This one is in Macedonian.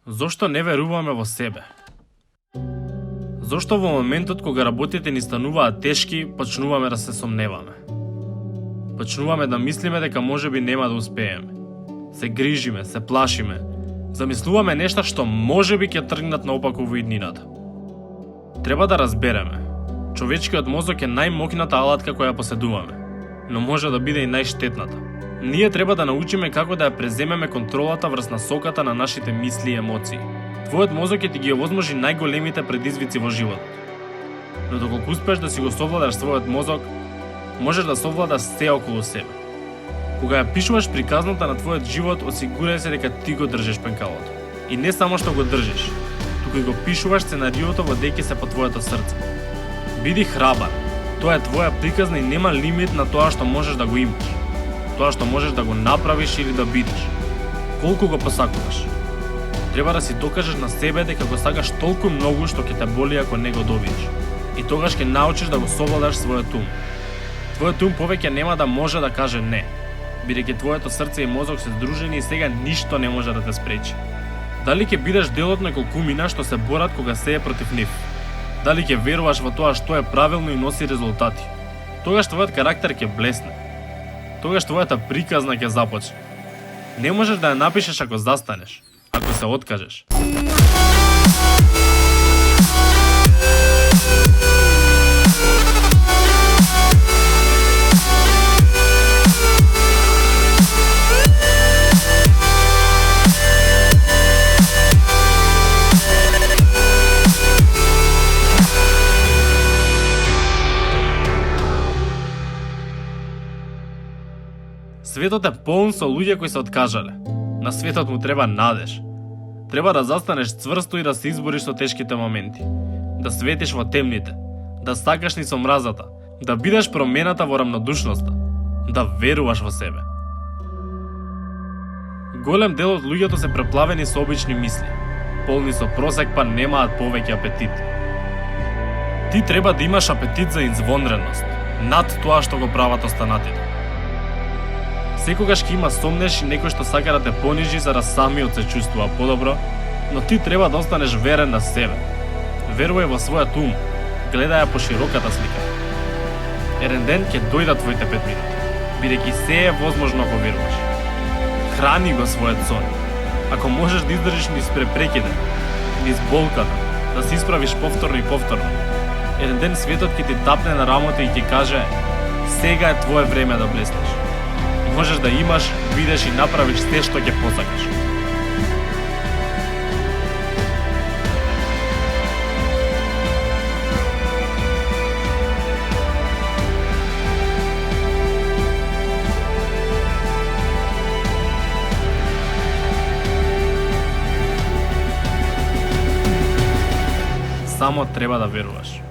Зошто не веруваме во себе? Зошто во моментот кога работите ни стануваат тешки, почнуваме да се сомневаме? Почнуваме да мислиме дека можеби нема да успееме. Се грижиме, се плашиме. Замислуваме нешта што можеби ќе тргнат наопаку во иднината. Треба да разбереме. Човечкиот мозок е најмокната алатка која поседуваме, но може да биде и најштетната. Ние треба да научиме како да ја преземеме контролата врз насоката на нашите мисли и емоции. Твојот мозок ќе ти ги овозможи најголемите предизвици во животот. Но доколку успееш да си го совладаш својот мозок, можеш да совладаш се околу себе. Кога ја пишуваш приказната на твојот живот, осигурај се дека ти го држиш пенкалото. И не само што го држиш, туку и го пишуваш сценариото водејќи се по твоето срце. Биди храбар. Тоа е твоја приказна и нема лимит на тоа што можеш да го имаш. Тоа што можеш да го направиш или да бидеш. Колку го посакуваш. Треба да си докажеш на себе дека го сакаш толку многу што ќе те боли ако не го добиеш. И тогаш ќе научиш да го совладаш својот ум. Твојот ум повеќе нема да може да каже не, бидејќи твоето срце и мозок се здружени и сега ништо не може да те спречи. Дали ќе бидеш дел од неколкумина што се борат кога се е против нив? Дали ќе веруваш во тоа што е правилно и носи резултати? Тогаш твојот карактер ќе блесне. Тогаш твојата приказна ќе започне. Не можеш да ја напишеш ако застанеш, ако се откажеш. Светот е полн со луѓе кои се откажале. На светот му треба надеж. Треба да застанеш цврсто и да се избориш со тешките моменти. Да светиш во темните. Да сакаш ни со мразата. Да бидеш промената во рамнодушноста. Да веруваш во себе. Голем дел од луѓето се преплавени со обични мисли. Полни со просек, па немаат повеќе апетит. Ти треба да имаш апетит за извонредност. Над тоа што го прават останатите. Секогаш ќе има сомнеш и некој што сака да те понижи за да самиот се чувствува подобро, но ти треба да останеш верен на себе. Верувај во својот ум, гледај ја по широката слика. Еден ден ќе дојдат твоите 5 минути, бидејќи се е возможно ако веруваш. Храни го својот сон. Ако можеш да издржиш низ препреките, низ болката, да се исправиш повторно и повторно, еден ден светот ќе ти тапне на рамото и ќе каже: сега е твое време да блеснеш. Можеш да имаш, видиш и направиш се што ќе посакаш. Само треба да веруваш.